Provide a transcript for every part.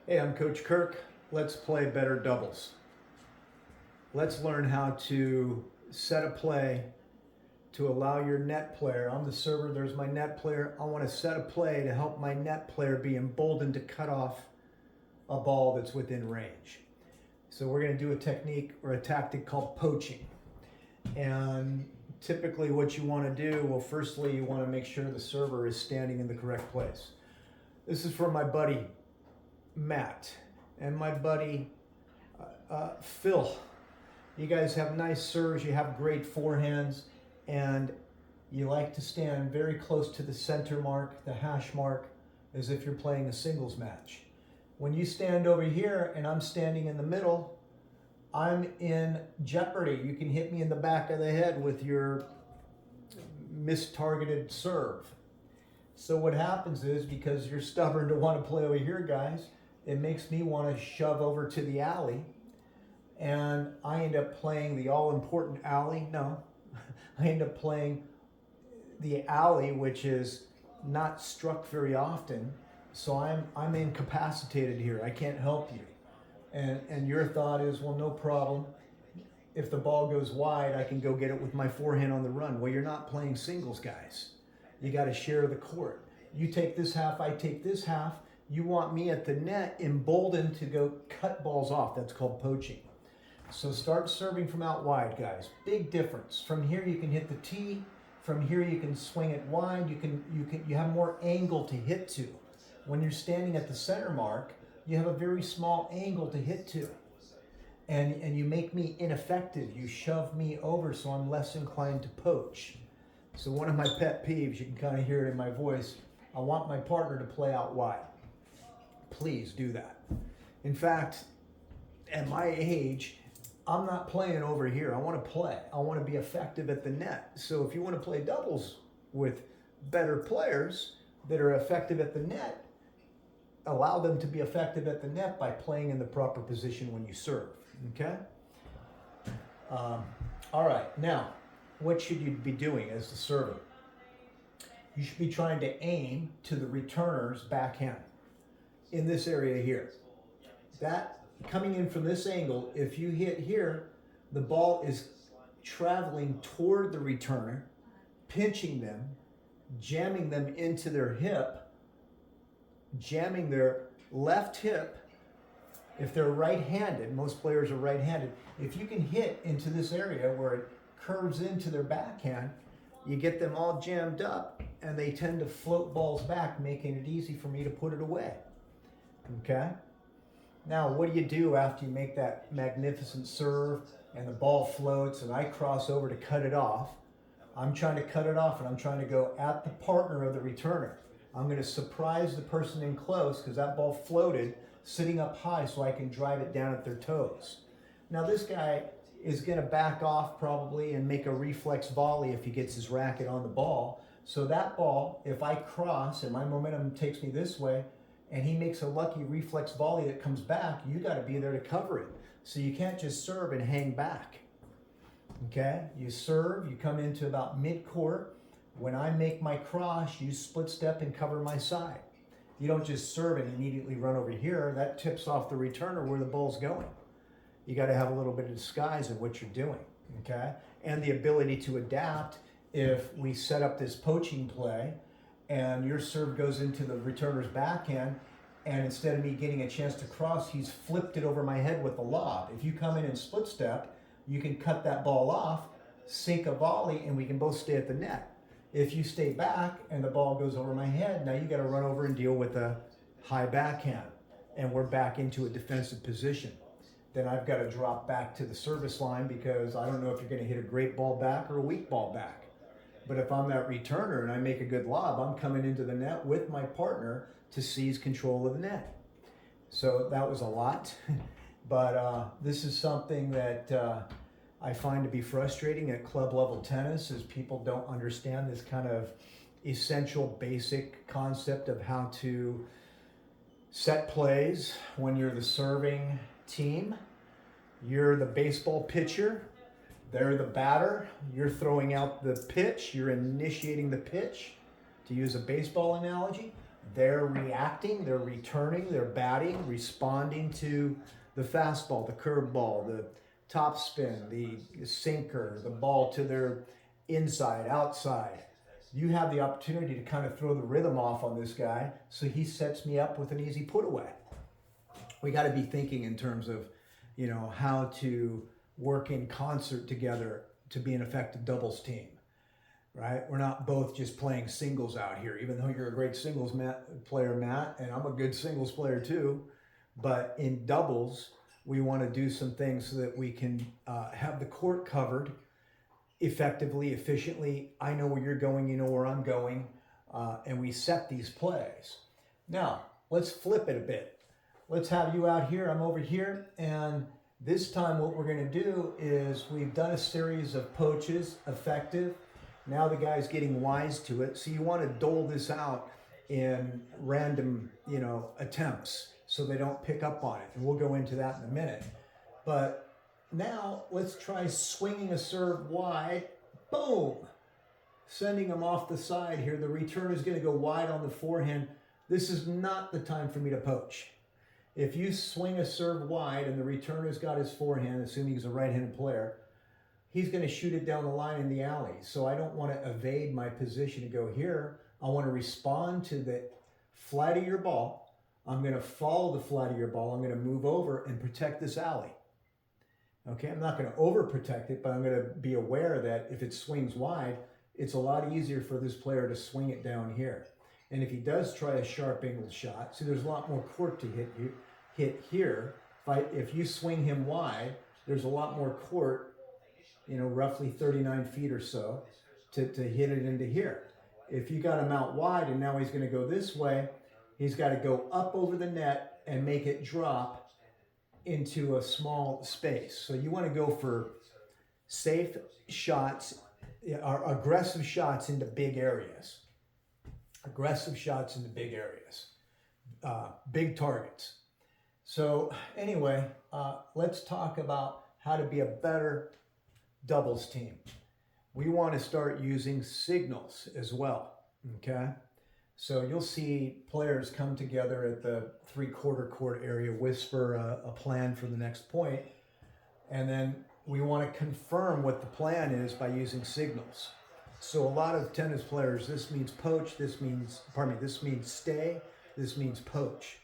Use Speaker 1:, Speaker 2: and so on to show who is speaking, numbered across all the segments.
Speaker 1: Hey, I'm Coach Kirk. Let's play better doubles. Let's learn how to set a play to allow your net player. I'm the server, there's my net player. I want to set a play to help my net player be emboldened to cut off a ball that's within range. So we're going to do a technique or a tactic called poaching. And typically what you want to do, well, firstly, you want to make sure the server is standing in the correct place. This is for my buddy Matt and my buddy Phil. You guys have nice serves, you have great forehands, and you like to stand very close to the center mark, the hash mark, as if you're playing a singles match. When you stand over here and I'm standing in the middle, I'm in jeopardy. You can hit me in the back of the head with your mistargeted serve. So what happens is, because you're stubborn to want to play over here, guys, it makes me want to shove over to the alley, and I end up playing the all-important alley. No, I end up playing the alley, which is not struck very often. So I'm incapacitated here. I can't help you. And your thought is, well, no problem. If the ball goes wide, I can go get it with my forehand on the run. Well, you're not playing singles, guys. You got to share the court. You take this half, I take this half. You want me at the net emboldened to go cut balls off. That's called poaching. So start serving from out wide, guys. Big difference. From here you can hit the tee. From here you can swing it wide. You have more angle to hit to. When you're standing at the center mark, you have a very small angle to hit to. And you make me ineffective. You shove me over, so I'm less inclined to poach. So one of my pet peeves, you can kind of hear it in my voice, I want my partner to play out wide. Please do that. In fact, at my age, I'm not playing over here. I want to play. I want to be effective at the net. So if you want to play doubles with better players that are effective at the net, allow them to be effective at the net by playing in the proper position when you serve. Okay? All right. Now, what should you be doing as the server? You should be trying to aim to the returner's backhand in this area here. That coming in from this angle, if you hit here, the ball is traveling toward the returner, pinching them, jamming them into their hip, jamming their left hip. If they're right-handed, most players are right-handed, if you can hit into this area where it curves into their backhand, you get them all jammed up and they tend to float balls back, making it easy for me to put it away. Okay? Now, what do you do after you make that magnificent serve and the ball floats and I cross over to cut it off? I'm trying to cut it off and I'm trying to go at the partner of the returner. I'm going to surprise the person in close because that ball floated sitting up high so I can drive it down at their toes. Now this guy is going to back off probably and make a reflex volley if he gets his racket on the ball. So that ball, if I cross and my momentum takes me this way and he makes a lucky reflex volley that comes back, you got to be there to cover it. So you can't just serve and hang back. Okay? You serve, you come into about mid-court. When I make my cross, you split step and cover my side. You don't just serve and immediately run over here. That tips off the returner where the ball's going. You got to have a little bit of disguise in what you're doing, okay? And the ability to adapt if we set up this poaching play and your serve goes into the returner's backhand and instead of me getting a chance to cross, he's flipped it over my head with a lob. If you come in and split step, you can cut that ball off, sink a volley, and we can both stay at the net. If you stay back and the ball goes over my head, now you got to run over and deal with a high backhand, and we're back into a defensive position. Then I've got to drop back to the service line because I don't know if you're going to hit a great ball back or a weak ball back. But if I'm that returner and I make a good lob, I'm coming into the net with my partner to seize control of the net. So that was a lot, but this is something that I find to be frustrating at club level tennis is people don't understand this kind of essential basic concept of how to set plays when you're the serving team. You're the baseball pitcher, they're the batter, you're throwing out the pitch, you're initiating the pitch, to use a baseball analogy. They're reacting, they're returning, they're batting, responding to the fastball, the curveball, the topspin, the sinker, the ball to their inside, outside. You have the opportunity to kind of throw the rhythm off on this guy, so he sets me up with an easy put away. We got to be thinking in terms of, how to work in concert together to be an effective doubles team, right? We're not both just playing singles out here, even though you're a great singles player, Matt, and I'm a good singles player too. But in doubles, we want to do some things so that we can have the court covered effectively, efficiently. I know where you're going, you know where I'm going, and we set these plays. Now, let's flip it a bit. Let's have you out here, I'm over here, and this time what we're going to do is we've done a series of poaches, effective. Now the guy's getting wise to it, so you want to dole this out in random, attempts so they don't pick up on it, and we'll go into that in a minute. But now let's try swinging a serve wide, boom, sending him off the side here. The return is going to go wide on the forehand. This is not the time for me to poach. If you swing a serve wide and the returner's got his forehand, assuming he's a right-handed player, he's going to shoot it down the line in the alley. So I don't want to evade my position and go here. I want to respond to the flight of your ball. I'm going to follow the flight of your ball. I'm going to move over and protect this alley. Okay, I'm not going to overprotect it, but I'm going to be aware that if it swings wide, it's a lot easier for this player to swing it down here. And if he does try a sharp angled shot, see, there's a lot more court to hit here. If you swing him wide, there's a lot more court, roughly 39 feet or so, to hit it into here. If you got him out wide and now he's going to go this way, he's got to go up over the net and make it drop into a small space. So you want to go for safe shots, or aggressive shots into big areas. Aggressive shots into big areas, big targets. So anyway, let's talk about how to be a better doubles team. We want to start using signals as well, okay? So you'll see players come together at the three-quarter court area, whisper a plan for the next point, and then we want to confirm what the plan is by using signals. So a lot of tennis players, this means poach, this means stay, this means poach.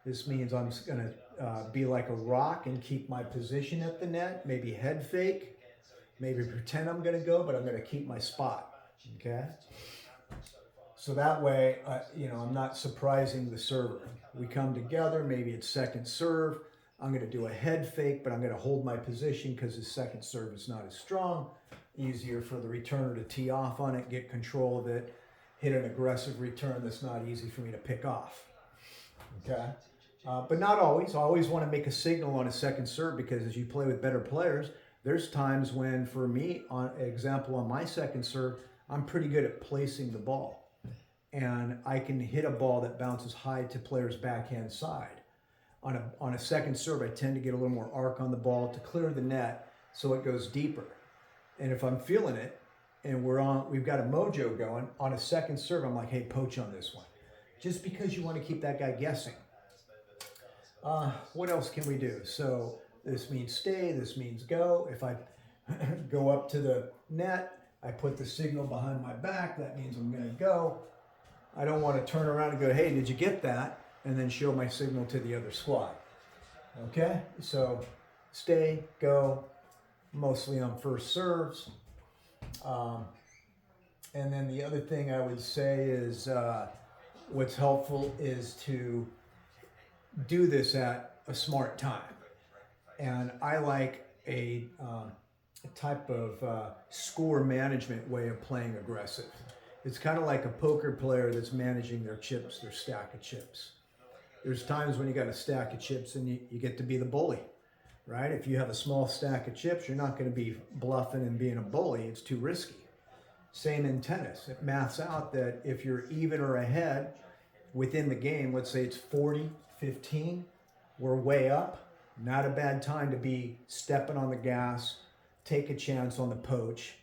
Speaker 1: This means I'm going to be like a rock and keep my position at the net, maybe head fake, maybe pretend I'm going to go, but I'm going to keep my spot, okay? So that way, I'm not surprising the server. We come together, maybe it's second serve, I'm going to do a head fake, but I'm going to hold my position because his second serve is not as strong. Easier for the returner to tee off on it, get control of it, hit an aggressive return that's not easy for me to pick off. Okay? But not always. I always want to make a signal on a second serve because as you play with better players, there's times when, for me, on example on my second serve, I'm pretty good at placing the ball. And I can hit a ball that bounces high to player's backhand side. On a second serve, I tend to get a little more arc on the ball to clear the net so it goes deeper. And if I'm feeling it and we've got a mojo going, on a second serve, I'm like, hey, poach on this one. Just because you want to keep that guy guessing. What else can we do? So this means stay, this means go. If I go up to the net, I put the signal behind my back, that means I'm going to go. I don't want to turn around and go, hey, did you get that? And then show my signal to the other squad. Okay? So stay, go, mostly on first serves. And then the other thing I would say is what's helpful is to do this at a smart time. And I like a type of score management way of playing aggressive. It's kind of like a poker player that's managing their chips, their stack of chips. There's times when you got a stack of chips and you get to be the bully, right? If you have a small stack of chips, you're not going to be bluffing and being a bully. It's too risky. Same in tennis. It maths out that if you're even or ahead within the game, let's say it's 40-15, we're way up. Not a bad time to be stepping on the gas, take a chance on the poach.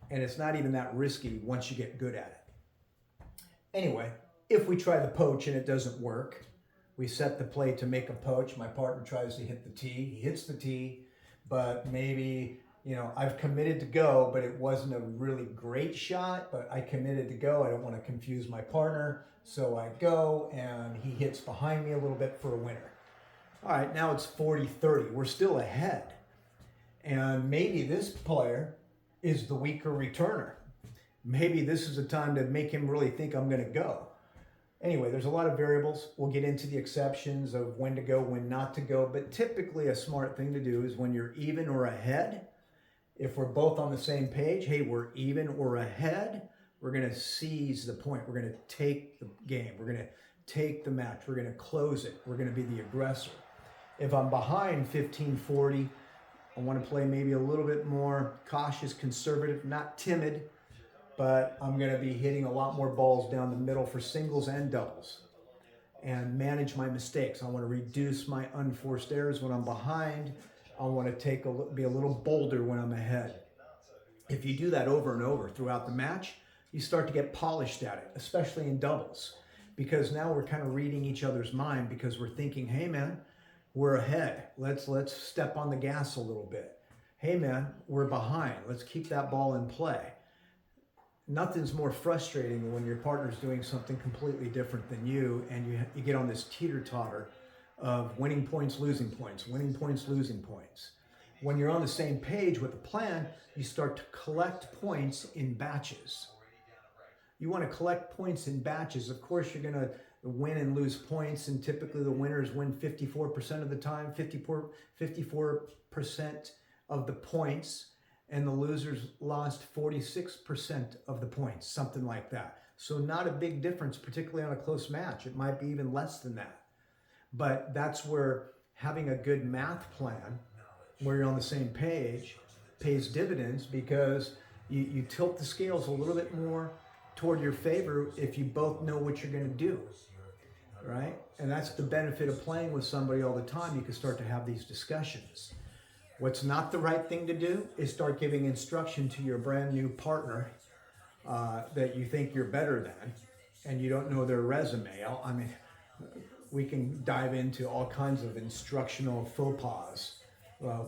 Speaker 1: And it's not even that risky once you get good at it. Anyway, If we try the poach and it doesn't work, we set the play to make a poach. My partner tries to hit the tee. He hits the tee, but maybe, I've committed to go, but it wasn't a really great shot, but I committed to go. I don't want to confuse my partner. So I go and he hits behind me a little bit for a winner. All right, now it's 40-30. We're still ahead. And maybe this player is the weaker returner. Maybe this is a time to make him really think I'm going to go. Anyway, there's a lot of variables. We'll get into the exceptions of when to go, when not to go. But typically a smart thing to do is when you're even or ahead, if we're both on the same page, hey, we're even or ahead, we're going to seize the point. We're going to take the game. We're going to take the match. We're going to close it. We're going to be the aggressor. If I'm behind 15-40, I want to play maybe a little bit more cautious, conservative, not timid, but I'm going to be hitting a lot more balls down the middle for singles and doubles and manage my mistakes. I want to reduce my unforced errors when I'm behind. I want to be a little bolder when I'm ahead. If you do that over and over throughout the match, you start to get polished at it, especially in doubles, because now we're kind of reading each other's mind because we're thinking, hey man, we're ahead. Let's step on the gas a little bit. Hey man, we're behind. Let's keep that ball in play. Nothing's more frustrating than when your partner's doing something completely different than you and you get on this teeter-totter of winning points, losing points, winning points, losing points. When you're on the same page with a plan, you start to collect points in batches. You want to collect points in batches. Of course, you're going to win and lose points, and typically the winners win 54% of the time, 54% of the points, and the losers lost 46% of the points, something like that. So not a big difference, particularly on a close match. It might be even less than that. But that's where having a good math plan, where you're on the same page, pays dividends, because you tilt the scales a little bit more toward your favor if you both know what you're going to do, right? And that's the benefit of playing with somebody all the time. You can start to have these discussions. What's not the right thing to do is start giving instruction to your brand new partner that you think you're better than, and you don't know their resume. I mean, we can dive into all kinds of instructional faux pas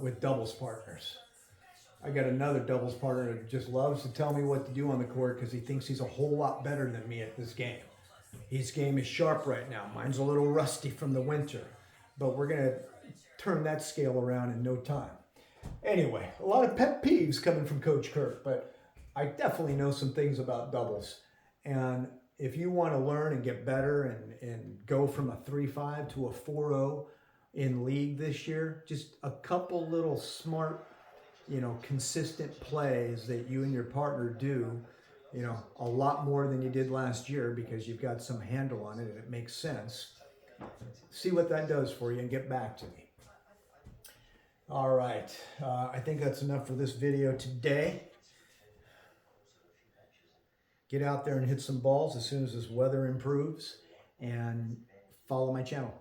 Speaker 1: with doubles partners. I got another doubles partner that just loves to tell me what to do on the court because he thinks he's a whole lot better than me at this game. His game is sharp right now. Mine's a little rusty from the winter, but we're going to turn that scale around in no time. Anyway, a lot of pet peeves coming from Coach Kirk, but I definitely know some things about doubles. And if you want to learn and get better and go from a 3-5 to a 4-0 in league this year, just a couple little smart, consistent plays that you and your partner do, a lot more than you did last year because you've got some handle on it and it makes sense. See what that does for you and get back to me. All right, I think that's enough for this video today. Get out there and hit some balls as soon as this weather improves, and follow my channel.